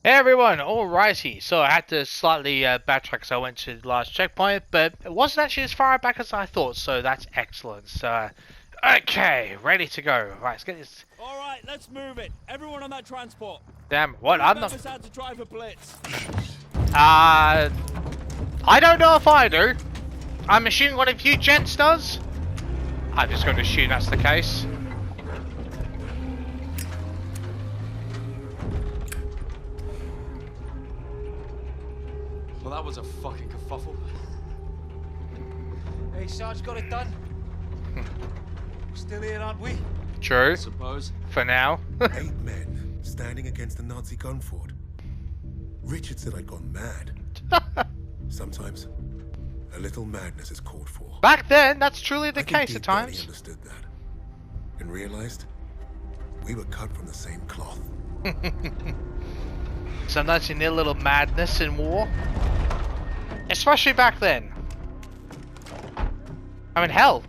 Hey everyone, alrighty, so I had to slightly backtrack because I went to the last checkpoint, but it wasn't actually as far back as I thought, so that's excellent. So, okay, ready to go. Right, let's get this. Alright, let's move it. Everyone on that transport. Damn, what? Who I'm not. remembers how to drive a blitz? I don't know if I do. I'm assuming one of you gents does. I'm just going to assume that's the case. Well, that was a fucking kerfuffle. Hey, Sarge, got it done. We're still here, aren't we? True. I suppose. For now. 8 men standing against a Nazi gun fort. Richard said I'd gone mad. Sometimes, a little madness is called for. Back then, that's truly the I think case deep at down times. he understood that, and realized we were cut from the same cloth. Sometimes you need a little madness in war. Especially back then. I mean, hell.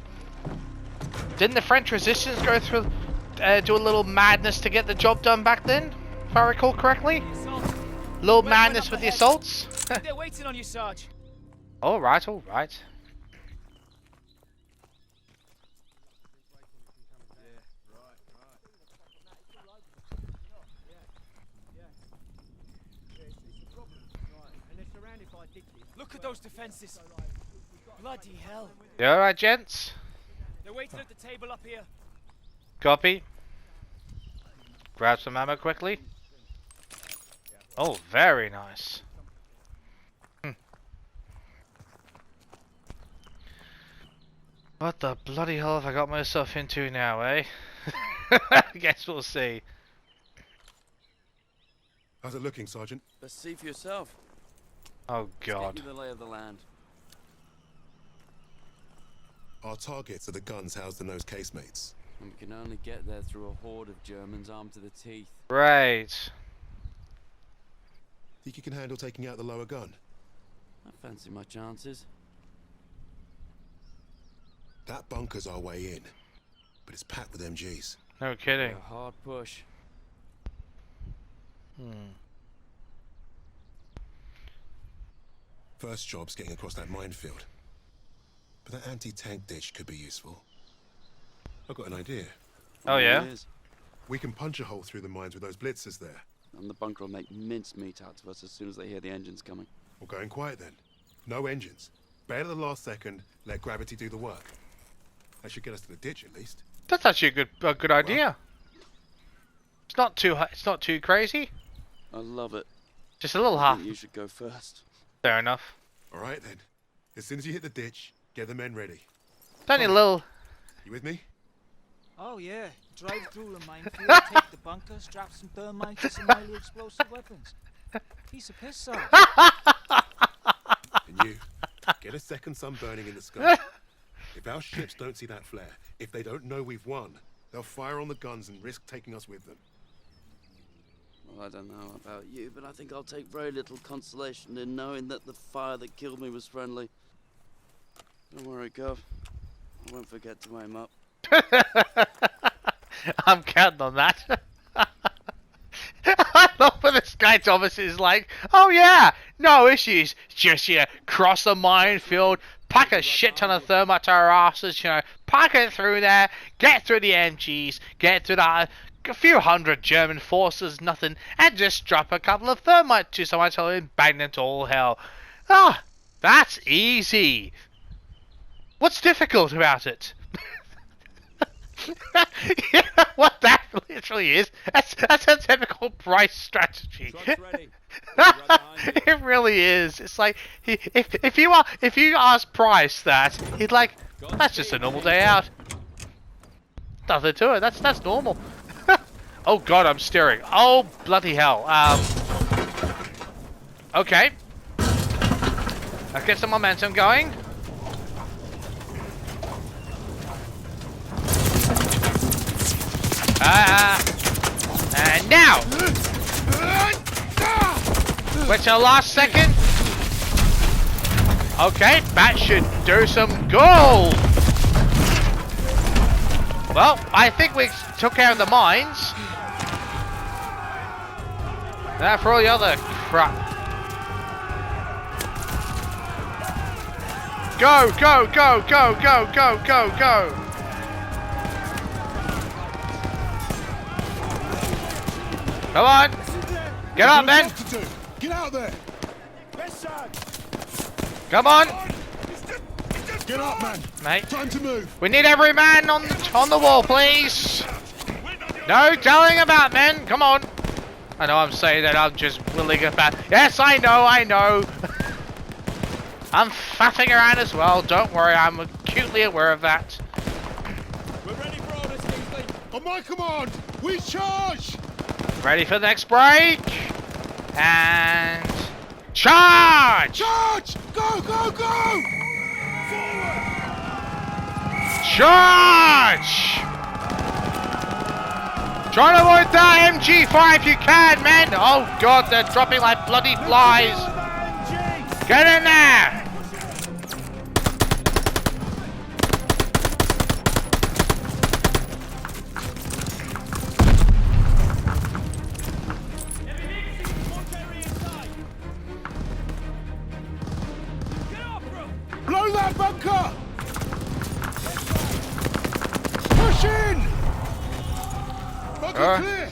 Didn't the French resistance go through, do a little madness to get the job done back then? If I recall correctly? Little madness with the assaults? They're waiting on you, Sarge. Alright, alright. Look at those defenses. Bloody hell. You alright, gents? They're waiting at the table up here. Copy. Grab some ammo quickly. Oh, very nice. What the bloody hell have I got myself into now, eh? I guess we'll see. How's it looking, Sergeant? Let's see for yourself. Oh god. Get you the lay of the land. Our targets are the guns housed in those casemates. And we can only get there through a horde of Germans armed to the teeth. Right. Think you can handle taking out the lower gun? I fancy my chances. That bunker's our way in, but it's packed with MGs. No kidding. A hard push. First job's getting across that minefield. But that anti-tank ditch could be useful. I've got an idea. Oh yeah? It is. We can punch a hole through the mines with those blitzers there. And the bunker will make mincemeat out of us as soon as they hear the engines coming. We're going quiet then. No engines. Bail at the last second, let gravity do the work. That should get us to the ditch at least. That's actually a good idea. It's not too crazy. I love it. Just a little I half. think you should go first. Fair enough. Alright then. As soon as you hit the ditch, get the men ready. Only a little. You with me? Oh, yeah. Drive through the minefield, take the bunker, strap some thermite and some highly explosive weapons. Piece of piss, Sarge. And you, get a second sun burning in the sky. If our ships don't see that flare, if they don't know we've won, they'll fire on the guns and risk taking us with them. Well, I don't know about you, but I think I'll take very little consolation in knowing that the fire that killed me was friendly. Don't worry, Gov. I won't forget to aim up. I'm counting on that. I love when this guy Thomas is like, oh yeah, no issues. Just cross the minefield, pack a shit ton of thermite to our asses, pack it through there, get through the MGs, get through a few hundred German forces, nothing, and just drop a couple of thermite to some artillery and bang them to all hell. Ah, that's easy. What's difficult about it? You know what that literally is? That's a typical Price strategy. Truck's ready. It really is. It's like if you ask Price that, he'd like, that's just a normal day out. Nothing to it. That's normal. Oh god, I'm steering. Oh bloody hell. Okay. Let's get some momentum going. And now! Wait till the last second. Okay, that should do some gold! Well, I think we took care of the mines. That for all the other crap. Go, go, go, go, go, go, go, go. Come on. Get up, men. Get out there! Come on. Get up, man! Mate. Time to move! We need every man on the wall, please. No telling about, men. Come on. I know I'm saying that I'm just willing about. Yes, I know, I know. I'm faffing around as well. Don't worry, I'm acutely aware of that. We're ready for orders, Kingsley. On my command, we charge! Ready for the next break. And charge! Charge! Go, go, go! Charge! Try to avoid that MG5 if you can, men! Oh god, they're dropping like bloody flies! Get in there! Blow that bunker! Push in! Bunker clear!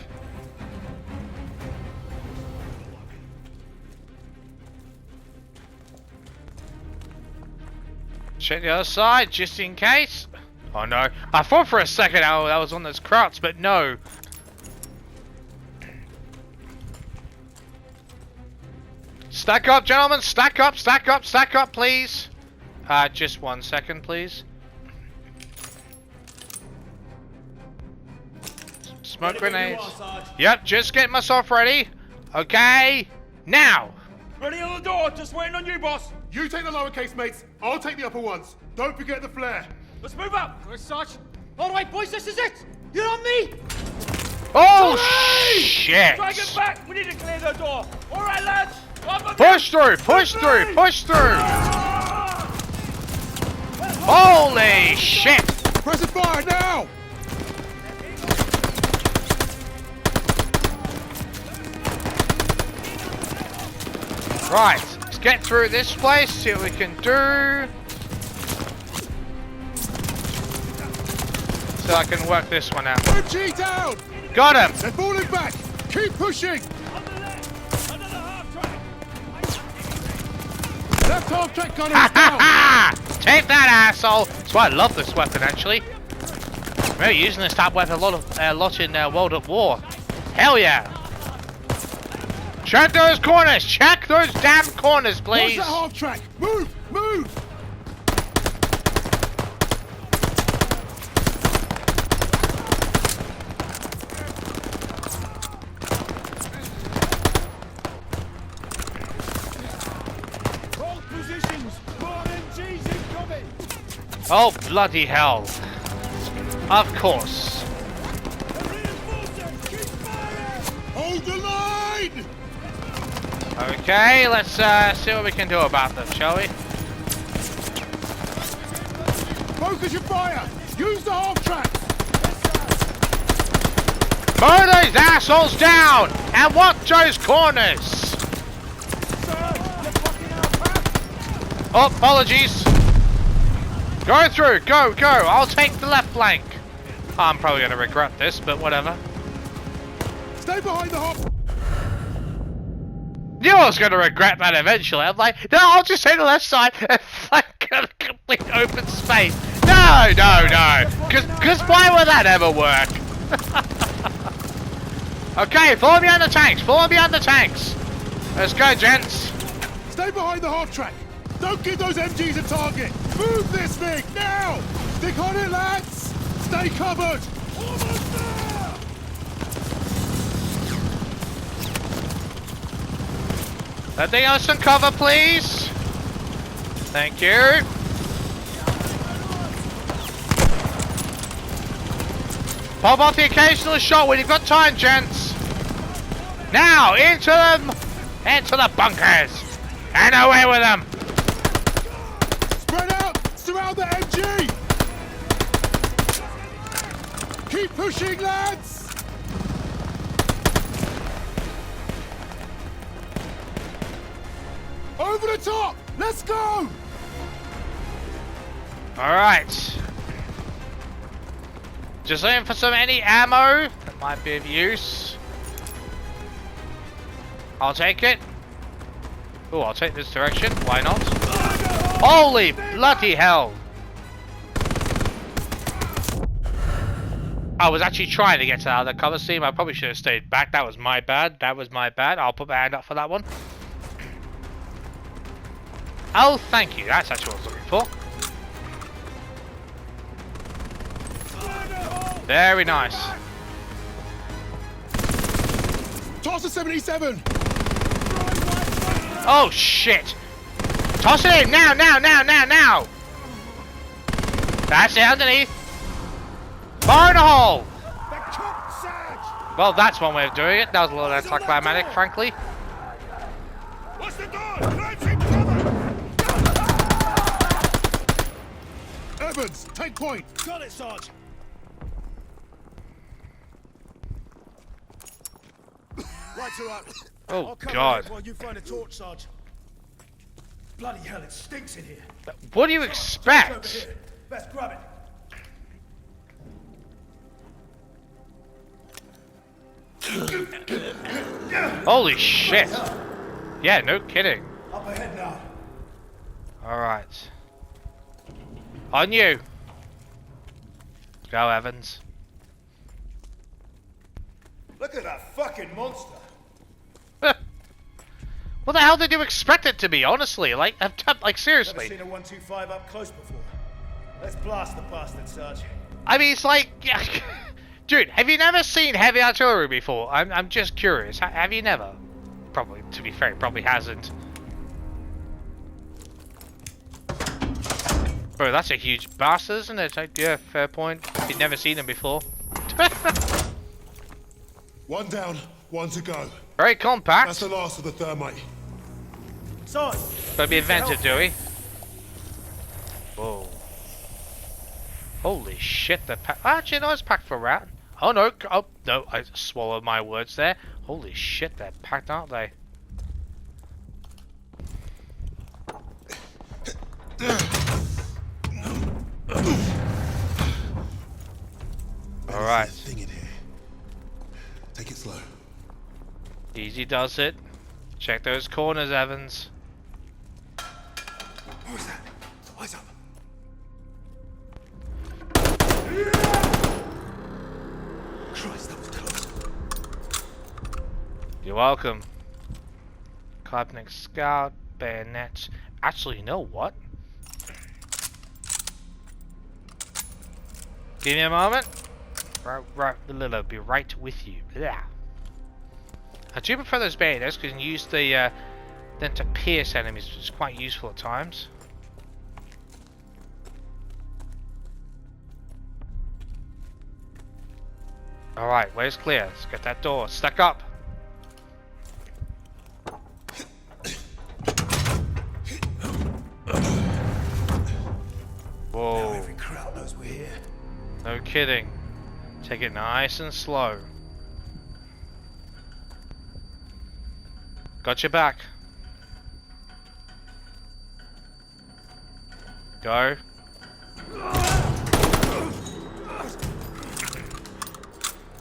Check the other side, just in case. Oh no, I thought for a second that was on those Krauts, but no. Stack up, gentlemen, stack up, stack up, stack up, please. Just 1 second, please. Smoke grenades. Yep, just getting myself ready. Okay, now. Ready on the door, just waiting on you, boss. You take the lowercase, mates. I'll take the upper ones. Don't forget the flare. Let's move up. Good, Sarge. All right, boys, this is it. You're on me. Oh shit! Try and get back. We need to clear the door. All right, lads. Push through, push through, push through. Holy shit! Press the fire now! Right, let's get through this place, see what we can do. So I can work this one out. MG down! Got him! They're falling back! Keep pushing! Under the half track. Left half track gunner Ha is down! ha! Take that, asshole! That's why I love this weapon, actually. We're using this type of weapon a lot in World at War. Hell yeah! Check those corners! Check those damn corners, Watch please! that half track! Move! Move! Hold positions. More MGs incoming. Oh, bloody hell. Of course. Hold the line! Okay, let's see what we can do about them, shall we? Focus your fire! Use the half track! Mow those assholes down! And watch those corners! Oh, apologies. Go through, go, go. I'll take the left flank. I'm probably going to regret this, but whatever. Stay behind the half... Knew I was going to regret that eventually. I'm like, no, I'll just take the left side and flank a complete open space. No, no, no. Because why would that ever work? Okay, follow me on the tanks. Follow me on the tanks. Let's go, gents. Stay behind the half track! Don't give those MGs a target! Move this thing, now! Stick on it, lads! Stay covered! Almost there! Letting us some cover, please. Thank you. Pop off the occasional shot when you've got time, gents. Now, into the bunkers. And away with them. Spread out! Surround the MG! Keep pushing, lads! Over the top! Let's go! Alright. Just looking for any ammo that might be of use. I'll take it. Oh, I'll take this direction. Why not? Holy bloody hell! I was actually trying to get to the other cover seam. I probably should have stayed back. That was my bad. That was my bad. I'll put my hand up for that one. Oh, thank you. That's actually what I was looking for. Very nice. Toss a 77! Oh, shit. Toss it in. Now, now, now, now, now. That's it underneath. Fire in the hole. Well, that's one way of doing it. That was a little anticlimactic, frankly. What's the door? Climb in cover! Evans, take point! Got it, Sarge! Lights are up. Oh, I'll cover God. it while you find a torch, Sarge. Bloody hell, it stinks in here. What do you Over expect? here. Best grab it. Holy shit. Yeah, no kidding. Up ahead now. Alright. On you. Go, Evans. Look at that fucking monster. What the hell did you expect it to be, honestly? Like Never seriously. seen a 125 up close before. Let's blast the bastard, Sarge. I mean, it's like... Dude, have you never seen heavy artillery before? I'm just curious. Have you never? Probably, to be fair, it probably hasn't. Bro, that's a huge bastard, isn't it? Like, yeah, fair point. You've never seen them before. One down, one to go. Very compact. That's the last of the thermite. Sarge! Gotta be inventive, do we? Whoa. Holy shit, the pack. Actually, no, it's packed for a rat. Oh no, oh no, I swallowed my words there. Holy shit, they're packed, aren't they? Alright. Thing in here. Take it slow. Easy does it. Check those corners, Evans. What was that? Eyes up. Christ, that was close. You're welcome. Carbonic Scout, bayonets. Actually, you know what? Give me a moment. Right, I'll be right with you. Yeah. I do prefer those bayonets because you can use the them to pierce enemies, which is quite useful at times. Alright, where's clear? Let's get that door stuck up. Whoa. Now every crowd knows we're here. No kidding. Take it nice and slow. Got your back. Go.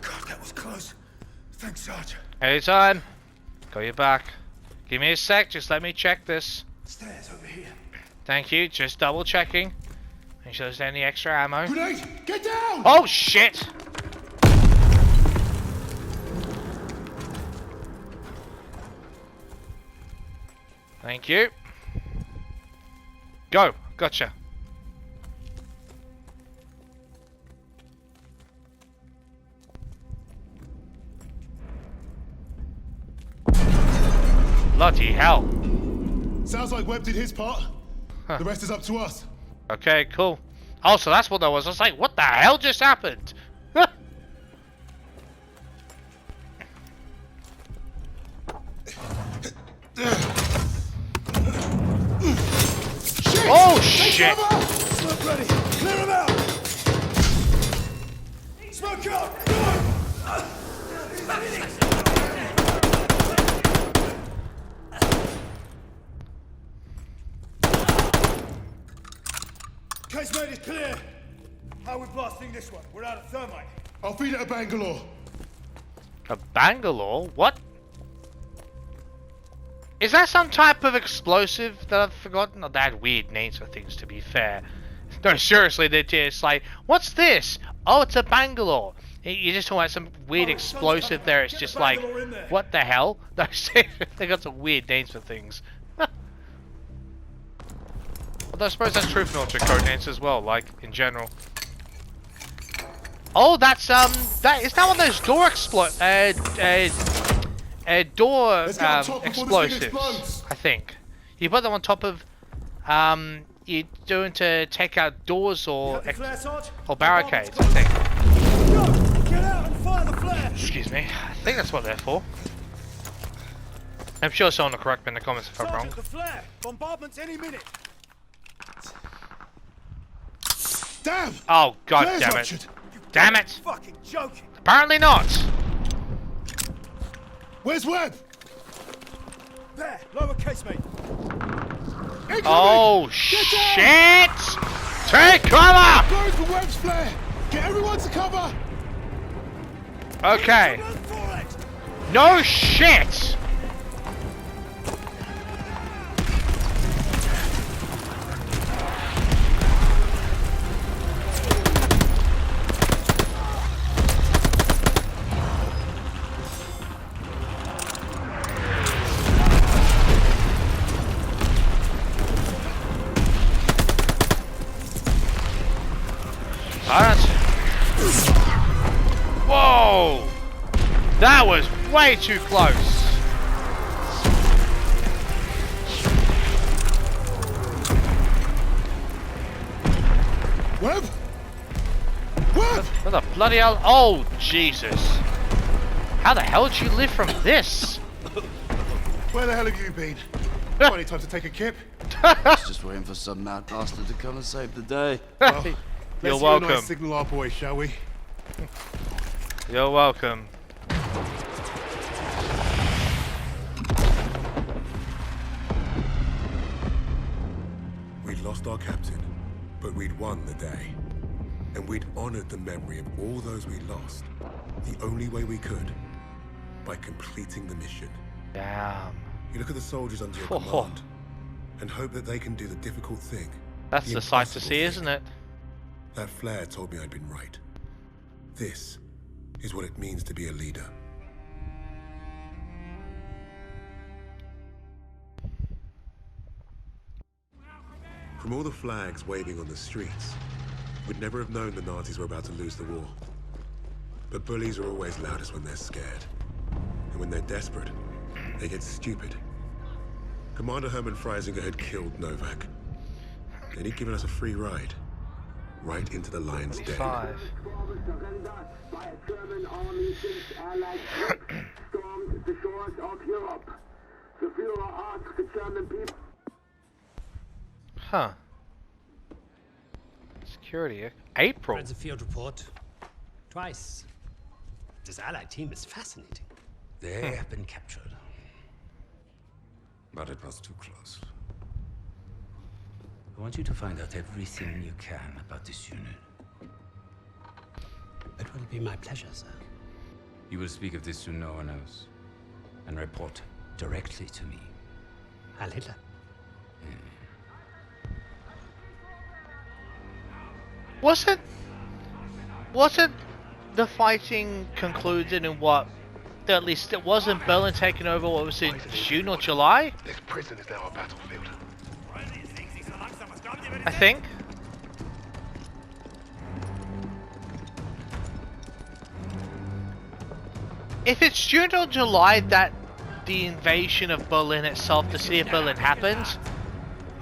God, that was close. Thanks, Sarge. Anytime. Got your back. Give me a sec, just let me check this. Stairs over here. Thank you, just double checking. Make sure there's any extra ammo. Grenade! Get down! Oh shit! Thank you. Go. Gotcha. Bloody hell. Sounds like Webb did his part. Huh. The rest is up to us. Okay, cool. Oh, so that's what that was. I was like, what the hell just happened? Oh shit! Smoke ready. Clear him out. Smoke out. Casemate is clear. How are we blasting this one? We're out of thermite. I'll feed it to Bangalore. A Bangalore? What? Is that some type of explosive that I've forgotten? Not that weird names for things, to be fair. No, seriously, they're just like, what's this? Oh, it's a Bangalore. You're just talking about some weird explosive there. It's just like, what the hell? No, they got some weird names for things. Although I suppose that's true for military code names as well, like, in general. Oh, that's, is that one of those door door explosives, I think. You put them on top of, you're doing to take out doors or barricades, I think. Get out and fire the flare! Excuse me. I think that's what they're for. I'm sure someone will correct me in the comments if I'm wrong. The flare! Bombardment's any minute! Damn! Oh, god Flare's damn it. ruptured. Damn it! Fucking joking! Apparently not! Where's Webb? There! Lower casemate! Incoming! Oh, shit! Take cover! Going for Webb's flare! Get everyone to cover! Okay. Run for it! No shit! Whoa! That was way too close. Webb? Webb! What the bloody hell? Oh, Jesus. How the hell did you live from this? Where the hell have you been? Funny time to take a kip. I was just waiting for some mad bastard to come and save the day. Well, You're let's welcome. nice signal our boys, shall we? You're welcome. We'd lost our captain, but we'd won the day. And we'd honored the memory of all those we lost, the only way we could, by completing the mission. Damn. You look at the soldiers under your Oh. command, and hope that they can do the difficult thing. That's the sight to impossible see, thing. isn't it? That flare told me I'd been right. This is what it means to be a leader. From all the flags waving on the streets, we'd never have known the Nazis were about to lose the war. But bullies are always loudest when they're scared. And when they're desperate, they get stupid. Commander Hermann Freisinger had killed Novak. And he'd given us a free ride. Right into the lion's den. 5. By a German army since Allied troops stormed the shores of Europe. The Führer asked the German people. Huh. Security. April. Read the field report. Twice. This Allied team is fascinating. They have been captured. But it was too close. I want you to find out everything you can about this unit. It will be my pleasure, sir. You will speak of this to no one else. And report directly to me. Heil Hitler. Wasn't the fighting concluded in what? At least it wasn't Berlin taking over. What was it, June or July? This prison is now a battlefield. I think. If it's June or July that the invasion of Berlin itself, the city of Berlin, happened,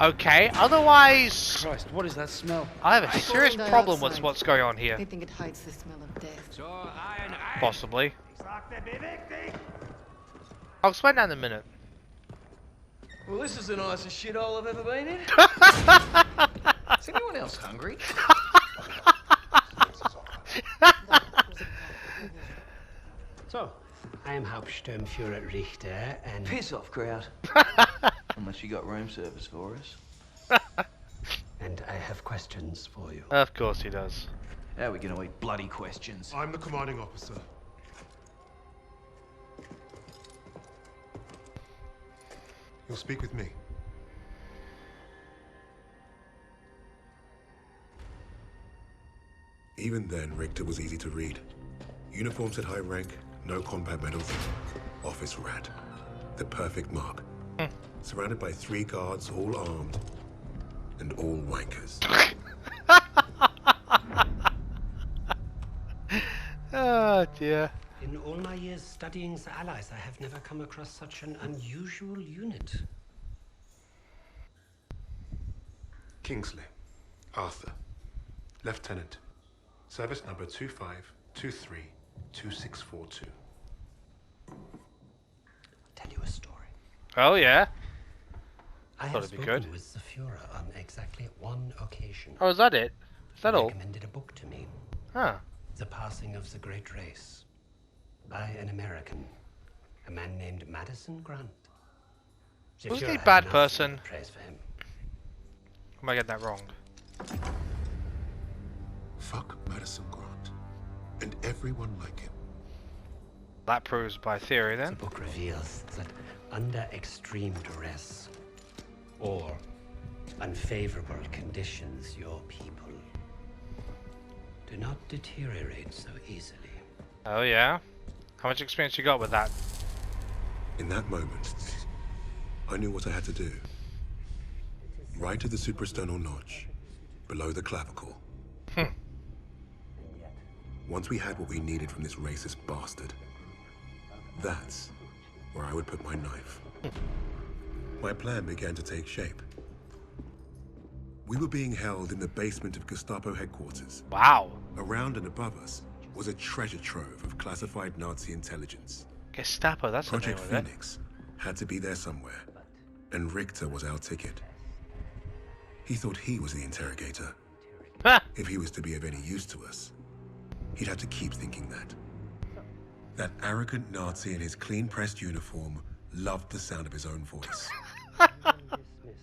okay. Otherwise, Christ, what is that smell? I have a serious Carbon problem with dioxide. what's going on here. I think it hides the smell of death. Possibly. I'll explain that in a minute. Well, this is the nicest shithole I've ever been in. Is anyone else hungry? So, I am Hauptsturmführer Richter, and Piss off, crowd. Unless you got room service for us. And I have questions for you. Of course he does. How are we gonna eat bloody questions? I'm the commanding officer. You'll speak with me. Even then, Richter was easy to read. Uniform said high rank, no combat medals. Office rat. The perfect mark. Surrounded by 3 guards, all armed. And all wankers. Oh dear. In all my years studying the Allies, I have never come across such an unusual unit. Kingsley. Arthur. Lieutenant. Service number 25232642. Tell you a story. Oh yeah. I Thought have it'd be spoken good. with the Führer on exactly one occasion. Oh, is that it? Is that He all? recommended a book to me. Huh. The Passing of the Great Race. By an American. A man named Madison Grant. The Wasn't Führer he a had bad nothing person? but praise for him. Am I getting that wrong? Fuck Madison Grant. And everyone like him. That proves by theory The then. book reveals that under extreme duress or unfavorable conditions, your people do not deteriorate so easily. Oh yeah. How much experience you got with that? In that moment, I knew what I had to do. Right at the suprasternal notch, below the clavicle. Once we had what we needed from this racist bastard, that's where I would put my knife. My plan began to take shape. We were being held in the basement of Gestapo headquarters. Wow. Around and above us was a treasure trove of classified Nazi intelligence. Gestapo, that's the name Project of it. Phoenix had to be there somewhere, and Richter was our ticket. He thought he was the interrogator. Ha! If he was to be of any use to us, he'd have to keep thinking that. That arrogant Nazi in his clean-pressed uniform loved the sound of his own voice.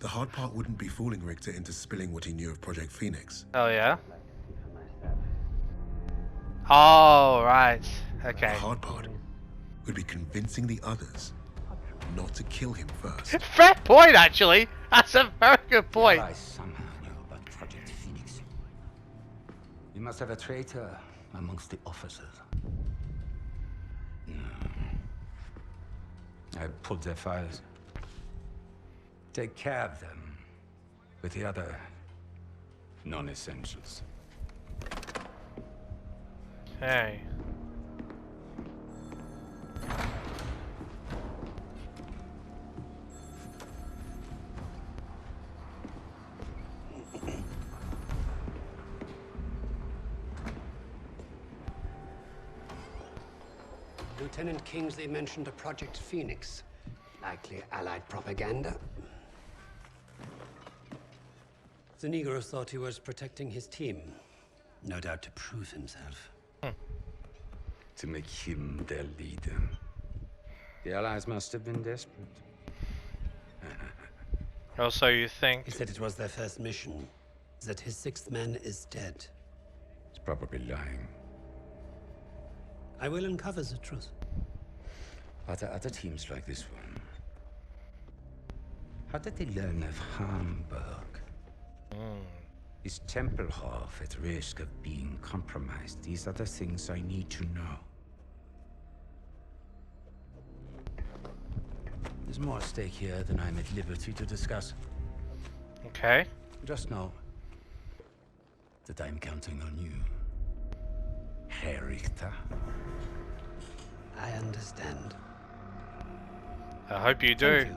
The hard part wouldn't be fooling Richter into spilling what he knew of Project Phoenix. Oh yeah. Oh right. The Okay. hard part would be convincing the others not to kill him first. Fair point, actually. That's a very good point. I somehow knew about Project Phoenix. You must have a traitor amongst the officers. No. I pulled their files. Take care of them with the other non-essentials. Hey. Lieutenant Kingsley mentioned a Project Phoenix. Likely Allied propaganda. The Negro thought he was protecting his team. No doubt to prove himself. To make him their leader. The Allies must have been desperate. Also, you think? He said it was their first mission. That his 6th man is dead. He's probably lying. I will uncover the truth. Are there other teams like this one? How did they learn of Hamburg? Is Tempelhof at risk of being compromised? These are the things I need to know. There's more at stake here than I'm at liberty to discuss. Okay. Just know that I'm counting on you, Herr Richter. I understand. I hope you do. Thank you.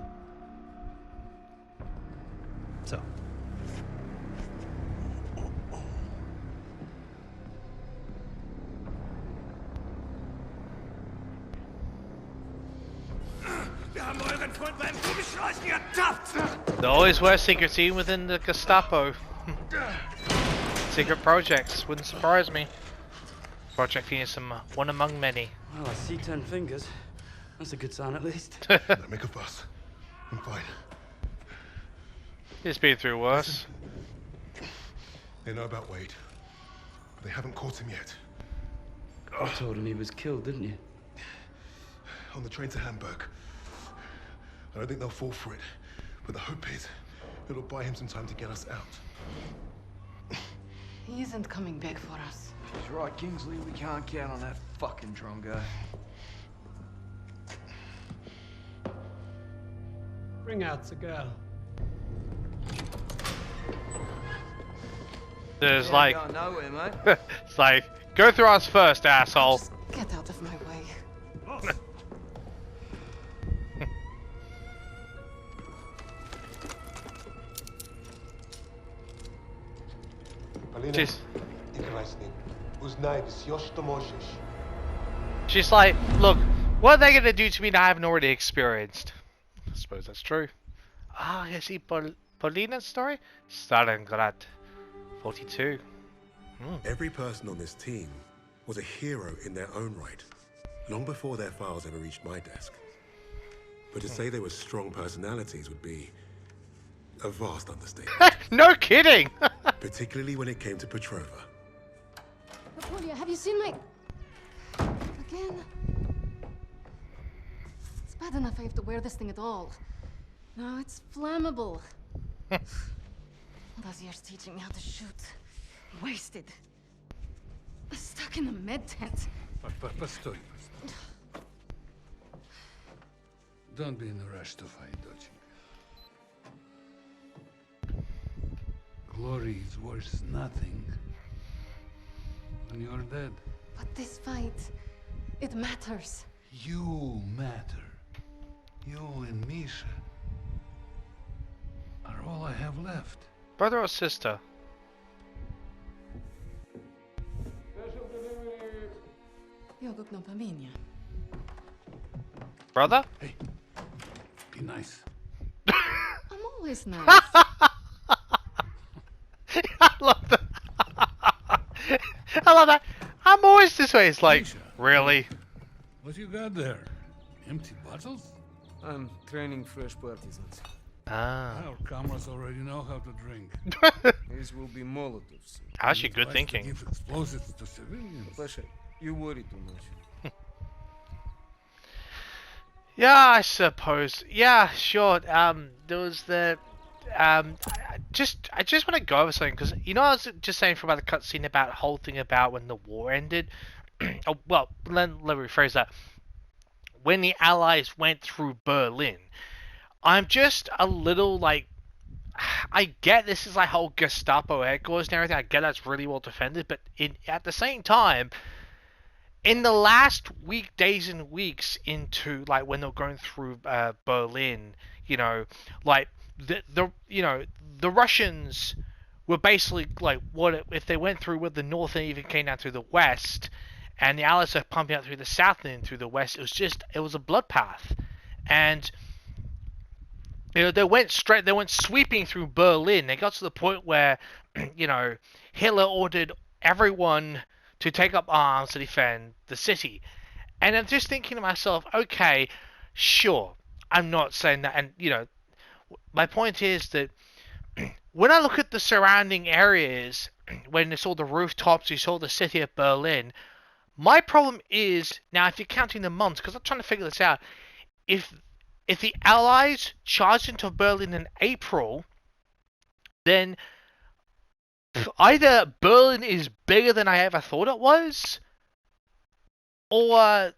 So, They always were secret team within the Gestapo. Secret projects, wouldn't surprise me. Project Phoenix, one among many. Well, I see 10 fingers. That's a good sign at least. Don't make a fuss. I'm fine. He's been through worse. They know about Wade. But they haven't caught him yet. You told him he was killed, didn't you? On the train to Hamburg. I don't think they'll fall for it. But the hope is it'll buy him some time to get us out. He isn't coming back for us. He's right, Kingsley. We can't count on that fucking drongo. Bring out the girl. There's Yeah, like, going nowhere, mate. it's like, go through us first, asshole. Just get out of my way. Polina, She's, she's like, look, what are they gonna do to me that I haven't already experienced? I suppose that's true. Ah, you see Polina's story? Stalingrad, 42. Every person on this team was a hero in their own right, long before their files ever reached my desk. But to say they were strong personalities would be a vast understatement. No kidding! Particularly when it came to Petrova. Napoleon, have you seen my... Again? It's bad enough I have to wear this thing at all. Now it's flammable. All those years teaching me how to shoot. Wasted. Stuck in a med tent. Постой. Don't be in a rush to fight, доченька. Glory is worth nothing when you're dead. But this fight, it matters. You matter. You and Misha are all I have left. Brother or sister? Jogok no pamięta. Brother? Hey, be nice. I'm always nice. I love that. I love that. I'm always this way. It's like, Misha, really? What you got there? Empty bottles? I'm training fresh partisans. Ah. Our comrades already know how to drink. These will be Molotovs. Actually, good Advised to thinking. give explosives to civilians. Pasha, you worry too much. Yeah, I suppose. Yeah, sure. There was the, I just want to go over something because you know I was just saying about the cutscene about the whole thing about when the war ended. Oh, well, let me rephrase that. When the Allies went through Berlin, I'm just a little like, I get this is like whole Gestapo headquarters and everything. I get that's really well defended, but at the same time, in the last days and weeks into like when they're going through Berlin, you know, like the Russians were basically like, what if they went through with the north and even came down through the west, and the Allies are pumping out through the south and through the west. It was a bloodbath, and you know they went sweeping through Berlin. They got to the point where you know Hitler ordered everyone to take up arms to defend the city. And I'm just thinking to myself, okay, sure, I'm not saying that, and you know, my point is that when I look at the surrounding areas, when it's all the rooftops, you saw the city of Berlin, my problem is, now if you're counting the months, because I'm trying to figure this out, if the Allies charged into Berlin in April, then either Berlin is bigger than I ever thought it was, or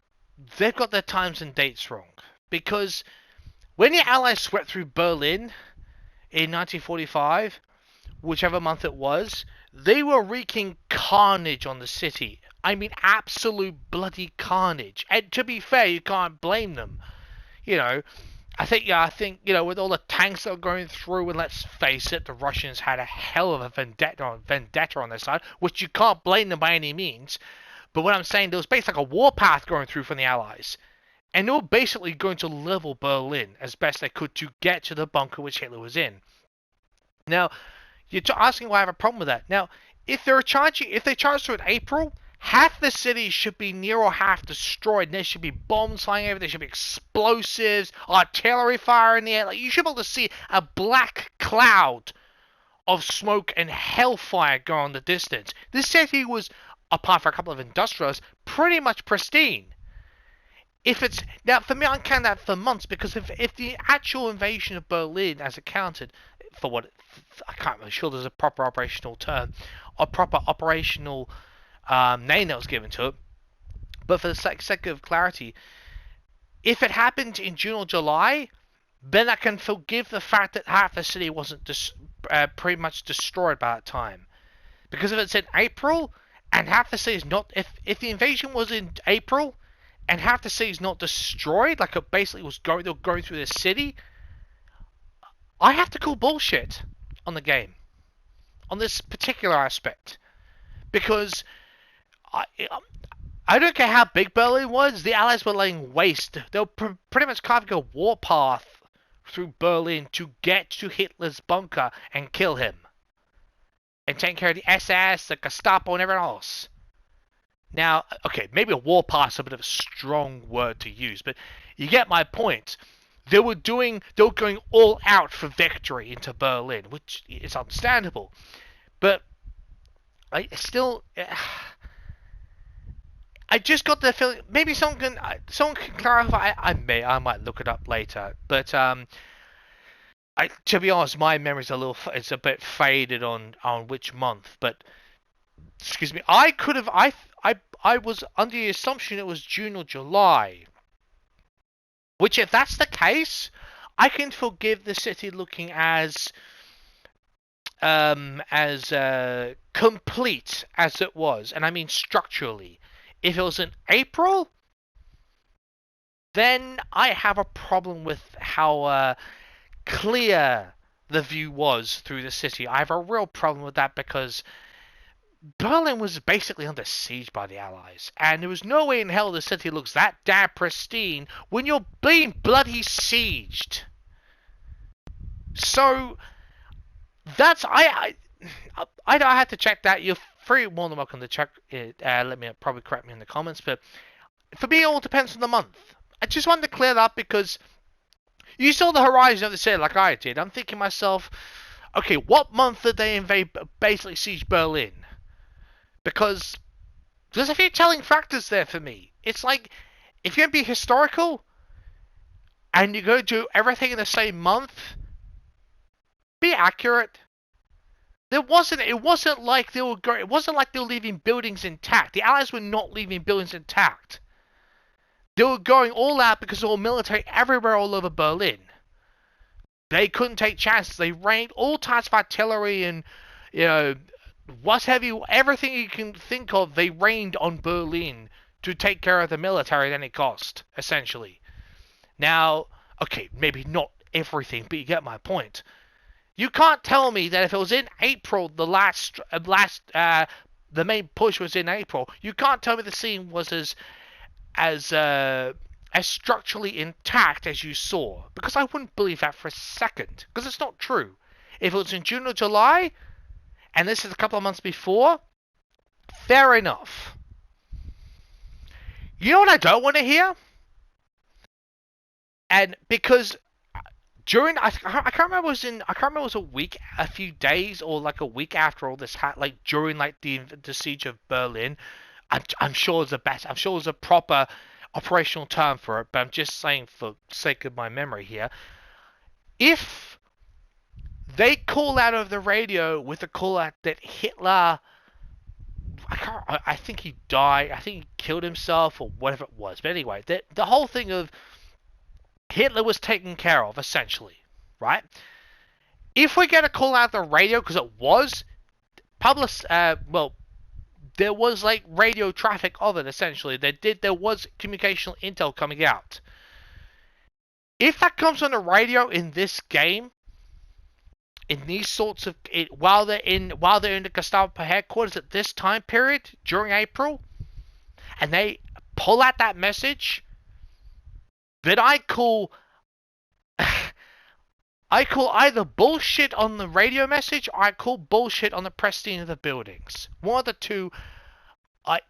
they've got their times and dates wrong. Because when the Allies swept through Berlin in 1945, whichever month it was, they were wreaking carnage on the city. I mean, absolute bloody carnage. And to be fair, you can't blame them. You know, I think, you know, with all the tanks that are going through, and let's face it, the Russians had a hell of a vendetta on their side, which you can't blame them by any means. But what I'm saying, there was basically like a warpath going through from the Allies. And they were basically going to level Berlin as best they could to get to the bunker which Hitler was in. Now, you're asking why I have a problem with that. Now, if they charge through in April, half the city should be near or half destroyed. And there should be bombs flying over. There should be explosives, artillery fire in the air. Like, you should be able to see a black cloud of smoke and hellfire going in the distance. This city was, apart from a couple of industrials, pretty much pristine. If it's now for me, I count that for months, because if the actual invasion of Berlin, as it counted, for what I can't really sure there's a proper operational term, a proper operational name that was given to it, but for the sake of clarity, if it happened in June or July, then I can forgive the fact that half the city wasn't pretty much destroyed by that time. Because if it's in April and half the city is not, if the invasion was in April and half the city is not destroyed, like it basically was going through the city, I have to call bullshit on the game, on this particular aspect, because I don't care how big Berlin was, the Allies were laying waste. They were pretty much carving a warpath through Berlin to get to Hitler's bunker and kill him. And take care of the SS, the Gestapo, and everyone else. Now, okay, maybe a warpath is a bit of a strong word to use, but you get my point. They were going all out for victory into Berlin, which is understandable. But I still... I just got the feeling, maybe someone can clarify. I might look it up later. But to be honest, my memory's it's a bit faded on which month. But excuse me, I was under the assumption it was June or July. Which, if that's the case, I can forgive the city looking as complete as it was, and I mean structurally. If it was in April, then I have a problem with how clear the view was through the city. I have a real problem with that, because Berlin was basically under siege by the Allies, and there was no way in hell the city looks that damn pristine when you're being bloody sieged. So that's I have to check that. You're more than welcome to check it. Let me probably correct me in the comments, but for me, it all depends on the month. I just wanted to clear that up, because you saw the horizon of the city like I did. I'm thinking to myself, okay, what month did they basically siege Berlin? Because there's a few telling factors there for me. It's like, if you're going to be historical and you're going to do everything in the same month, be accurate. It wasn't like they were leaving buildings intact. The Allies were not leaving buildings intact. They were going all out because there were military everywhere all over Berlin. They couldn't take chances. They rained all types of artillery and, everything you can think of, they rained on Berlin to take care of the military at any cost, essentially. Now, okay, maybe not everything, but you get my point. You can't tell me that if it was in April, the main push was in April. You can't tell me the scene was as structurally intact as you saw, because I wouldn't believe that for a second, because it's not true. If it was in June or July, and this is a couple of months before, fair enough. You know what I don't want to hear? And because during, I can't remember it was a few days, or like a week after all this during the siege of Berlin. I'm sure there's a proper operational term for it, but I'm just saying for sake of my memory here. If they call out of the radio with a call out that Hitler, I think he died, I think he killed himself or whatever it was. But anyway, the whole thing of Hitler was taken care of, essentially, right? If we get a call out of the radio, because it was there was radio traffic of it, essentially. There was communicational intel coming out. If that comes on the radio in this game, in these sorts of while they're in the Gestapo headquarters at this time period during April, and they pull out that message, then I call either bullshit on the radio message, or I call bullshit on the prestige of the buildings. One of the two.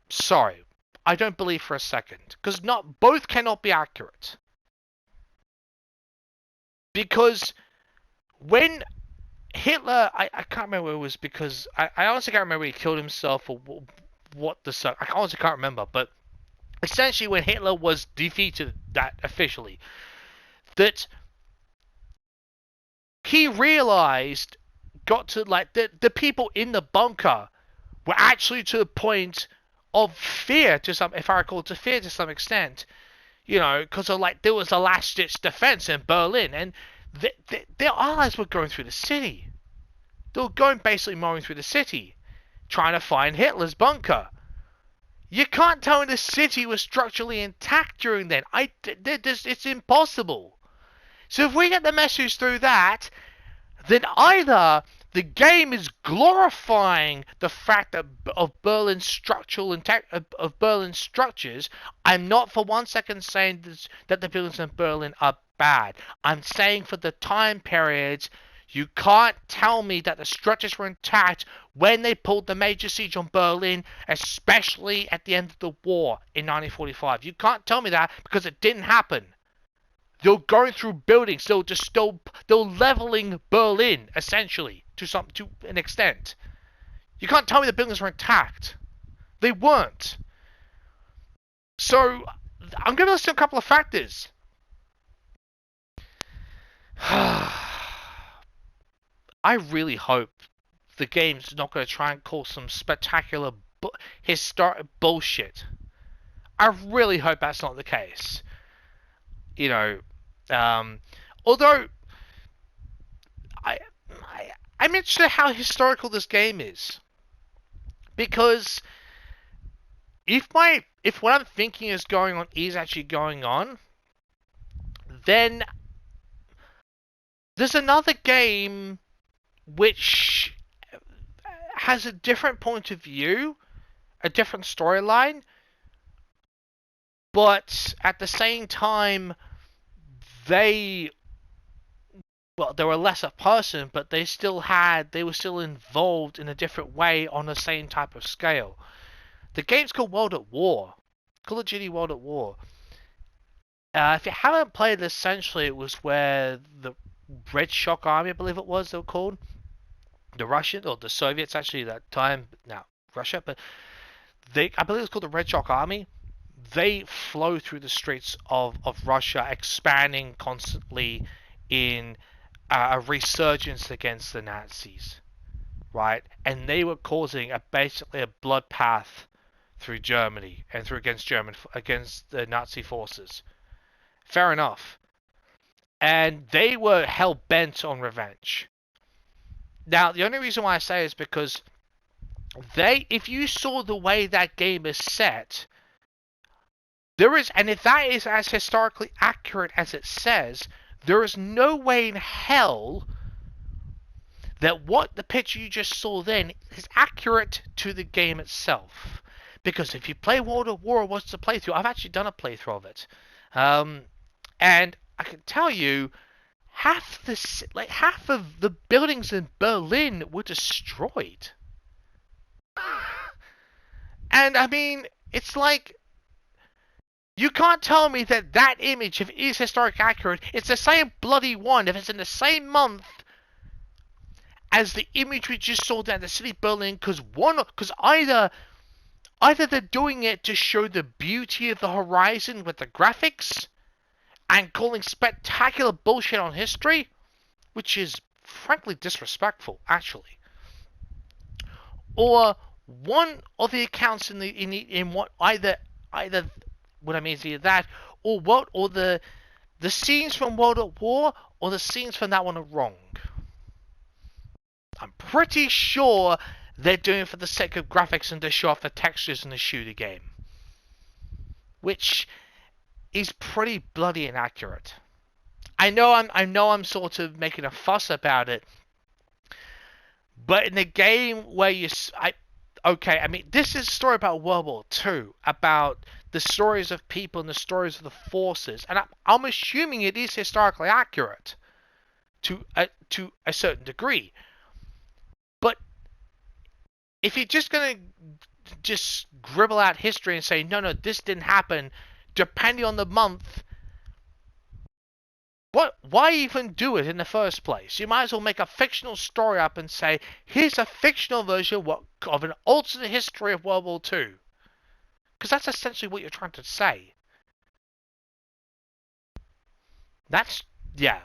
Sorry, I don't believe for a second, because both cannot be accurate. Because when Hitler, I can't remember it was because I honestly can't remember he killed himself or what the I honestly can't remember, but essentially when Hitler was defeated that officially, that he realized, got to like the people in the bunker were actually to the point of fear to some, if I recall, to fear to some extent, you know, because of like there was a last ditch defense in Berlin, and their allies were going through the city. They were going basically mowing through the city, trying to find Hitler's bunker. You can't tell me the city was structurally intact during then. It's impossible. So if we get the message through that, then either the game is glorifying the fact that of Berlin's of Berlin's structures. I'm not for 1 second saying that the buildings in Berlin are bad. I'm saying for the time periods, you can't tell me that the structures were intact when they pulled the major siege on Berlin, especially at the end of the war in 1945. You can't tell me that because it didn't happen. They're going through buildings. They're leveling Berlin essentially to an extent. You can't tell me the buildings were intact. They weren't. So I'm going to list a couple of factors. I really hope the game's not going to try and call some spectacular historic bullshit. I really hope that's not the case. You know, although I'm interested in how historical this game is, because if what I'm thinking is going on is actually going on, then there's another game which has a different point of view, a different storyline, but at the same time, they were less a person, but they were still involved in a different way on the same type of scale. The game's called World at War. Call of Duty World at War. If you haven't played it, essentially it was where the Red Shock Army, I believe it was, they were called. The Russians, or the Soviets actually at that time, now Russia, but I believe it was called the Red Shock Army. They flow through the streets of Russia, expanding constantly in a resurgence against the Nazis, right? And they were causing basically a blood path through Germany and against the Nazi forces. Fair enough. And they were hell bent on revenge. Now, the only reason why I say is because if you saw the way that game is set, and if that is as historically accurate as it says, there is no way in hell that what the picture you just saw then is accurate to the game itself. Because if you play World at War, what's the playthrough? I've actually done a playthrough of it. And I can tell you, half of the buildings in Berlin were destroyed. And I mean, it's like, you can't tell me that image, if it is historically accurate, it's the same bloody one, if it's in the same month as the image we just saw down the city of Berlin, because either they're doing it to show the beauty of the horizon with the graphics, and calling spectacular bullshit on history, which is frankly disrespectful, actually. Or one of the accounts in what either what I mean is either that or the scenes from World at War or the scenes from that one are wrong. I'm pretty sure they're doing it for the sake of graphics and to show off the textures in the shooter game, which is pretty bloody inaccurate. I know I'm sort of making a fuss about it, but in the game where I mean, this is a story about World War II, about the stories of people and the stories of the forces, and I'm assuming it is historically accurate to a certain degree. But if you're just gonna just dribble out history and say no, this didn't happen, depending on the month, Why even do it in the first place? You might as well make a fictional story up and say, here's a fictional version of an alternate history of World War II. Because that's essentially what you're trying to say. Yeah.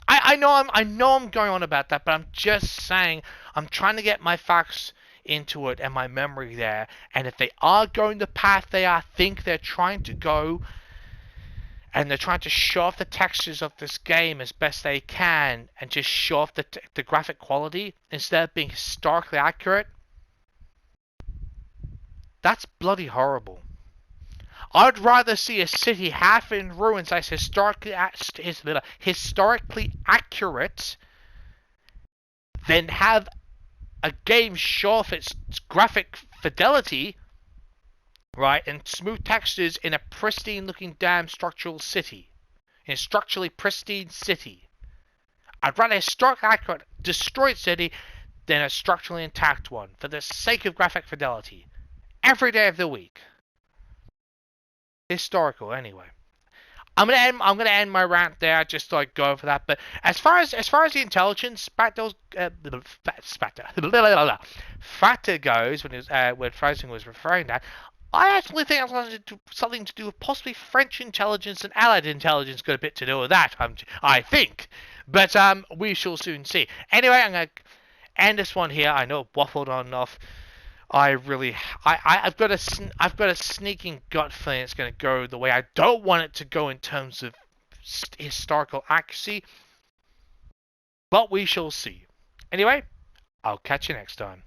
I know I'm going on about that, but I'm just saying I'm trying to get my facts into it and my memory there. And if they are going the path think they're trying to go, and they're trying to show off the textures of this game as best they can, and just show off the graphic quality instead of being historically accurate, that's bloody horrible. I'd rather see a city half in ruins that's historically accurate than have a game show off its graphic fidelity, right, and smooth textures in a pristine looking damn structural city. In a structurally pristine city. I'd rather a historically accurate destroyed city than a structurally intact one, for the sake of graphic fidelity. Every day of the week. Historical, anyway. I'm gonna end my rant there. Just to go over that. But as far as the intelligence factor goes, when Frozen was referring to that, I actually think that's something to do with possibly French intelligence and Allied intelligence. Got a bit to do with that, I think. But we shall soon see. Anyway, I'm gonna end this one here. I know it waffled on and off. I've got a sneaking gut feeling it's going to go the way I don't want it to go in terms of historical accuracy, but we shall see. Anyway, I'll catch you next time.